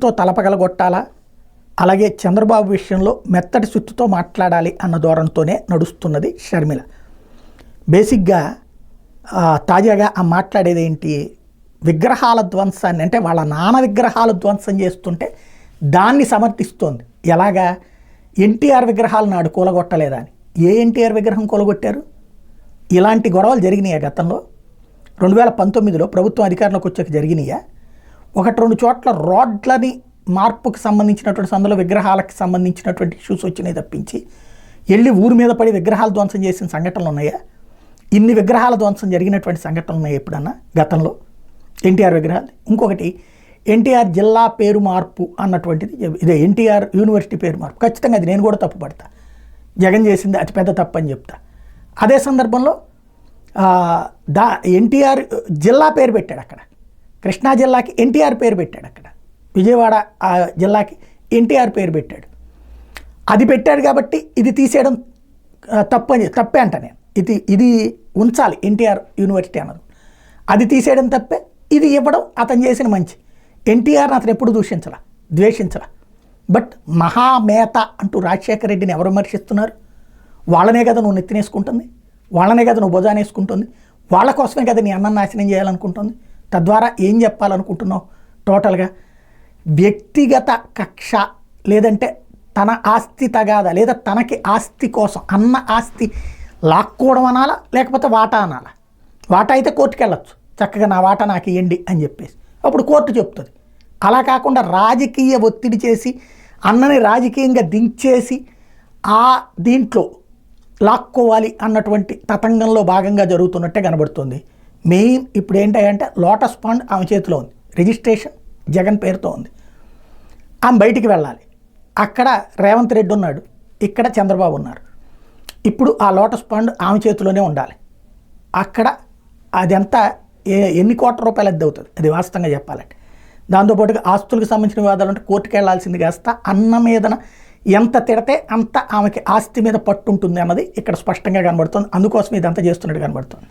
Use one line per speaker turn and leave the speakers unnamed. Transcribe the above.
సుత్తుతో తలపగలగొట్టాలా, అలాగే చంద్రబాబు విషయంలో మెత్తటి సుత్తుతో మాట్లాడాలి అన్న ధోరణితోనే నడుస్తున్నది షర్మిల. బేసిక్గా తాజాగా ఆ మాట్లాడేది ఏంటి, విగ్రహాల ధ్వంసాన్ని, అంటే వాళ్ళ నాన్న విగ్రహాలు ధ్వంసం చేస్తుంటే దాన్ని సమర్థిస్తోంది. ఎలాగా, ఎన్టీఆర్ విగ్రహాలు నాడు కూలగొట్టలేదా అని. ఏ ఎన్టీఆర్ విగ్రహం కూలగొట్టారు? ఇలాంటి గొడవలు జరిగినాయా గతంలో? 2019లో ప్రభుత్వం అధికారంలోకి వచ్చాక జరిగినాయా? 1-2 చోట్ల రోడ్లని మార్పుకి సంబంధించినటువంటి సందులో విగ్రహాలకు సంబంధించినటువంటి ఇష్యూస్ వచ్చినాయి తప్పించి వెళ్ళి ఊరి మీద పడి విగ్రహాలు ధ్వంసం చేసిన సంఘటనలు ఉన్నాయా? ఇన్ని విగ్రహాల ధ్వంసం జరిగినటువంటి సంఘటనలు ఉన్నాయి ఎప్పుడన్నా గతంలో ఎన్టీఆర్ విగ్రహాలు? ఇంకొకటి, ఎన్టీఆర్ జిల్లా పేరు మార్పు అన్నటువంటిది, ఇదే ఎన్టీఆర్ యూనివర్సిటీ పేరు మార్పు, ఖచ్చితంగా అది నేను కూడా తప్పుపడతా. జగన్ చేసింది అతిపెద్ద తప్పు అని చెప్తా. అదే సందర్భంలో ఎన్టీఆర్ జిల్లా పేరు పెట్టాడు అక్కడ, కృష్ణా జిల్లాకి ఎన్టీఆర్ పేరు పెట్టాడు, అక్కడ విజయవాడ జిల్లాకి ఎన్టీఆర్ పేరు పెట్టాడు. అది పెట్టాడు కాబట్టి ఇది తీసేయడం తప్పే అంట నేను. ఇది ఉంచాలి ఎన్టీఆర్ యూనివర్సిటీ అన్నది, అది తీసేయడం తప్పే, ఇది ఇవ్వడం అతను చేసిన మంచి. ఎన్టీఆర్ని అతను ఎప్పుడు దూషించాల, ద్వేషించాల. బట్ మహామేత అంటూ రాజశేఖర రెడ్డిని ఎవరు విమర్శిస్తున్నారు? వాళ్ళనే కదా నువ్వు నెత్తినేసుకుంటుంది, వాళ్ళనే కదా నువ్వు భుజానేసుకుంటుంది, వాళ్ళ కోసమే కదా నీ అన్నం నాశనం చేయాలనుకుంటుంది. తద్వారా ఏం చెప్పాలనుకుంటున్నావు? టోటల్గా వ్యక్తిగత కక్ష, లేదంటే తన ఆస్తి తగాదా, లేదా తనకి ఆస్తి కోసం అన్న ఆస్తి లాక్కోవడం అనాలా, లేకపోతే వాటా అనాలా? వాటా అయితే కోర్టుకు వెళ్ళొచ్చు, చక్కగా నా వాటా నాకు ఇవ్వండి అని చెప్పేసి అప్పుడు కోర్టు చెప్తుంది. అలా కాకుండా రాజకీయ ఒత్తిడి చేసి అన్నని రాజకీయంగా దించేసి ఆ దీంట్లో లాక్కోవాలి అన్నటువంటి తతంగంలో భాగంగా జరుగుతున్నట్టే కనబడుతుంది. మెయిన్ ఇప్పుడు ఏంటంటే లోటస్ పాండ్ ఆమె చేతిలో ఉంది, రిజిస్ట్రేషన్ జగన్ పేరుతో ఉంది. ఆమె బయటికి వెళ్ళాలి, అక్కడ రేవంత్ రెడ్డి ఉన్నాడు, ఇక్కడ చంద్రబాబు ఉన్నారు. ఇప్పుడు ఆ లోటస్ పాండ్ ఆమె చేతిలోనే ఉండాలి. అక్కడ అదంతా ఎన్ని కోట్ల రూపాయలు అద్దె అవుతుంది అది వాస్తవంగా చెప్పాలంటే. దాంతోపాటుగా ఆస్తులకు సంబంధించిన వివాదాలు అంటే కోర్టుకు వెళ్లాల్సింది కాస్త అన్న మీదన ఎంత తిడితే అంత ఆమెకి ఆస్తి మీద పట్టు ఉంటుంది అన్నది ఇక్కడ స్పష్టంగా కనబడుతుంది. అందుకోసం ఇదంతా చేస్తున్నట్టు కనబడుతుంది.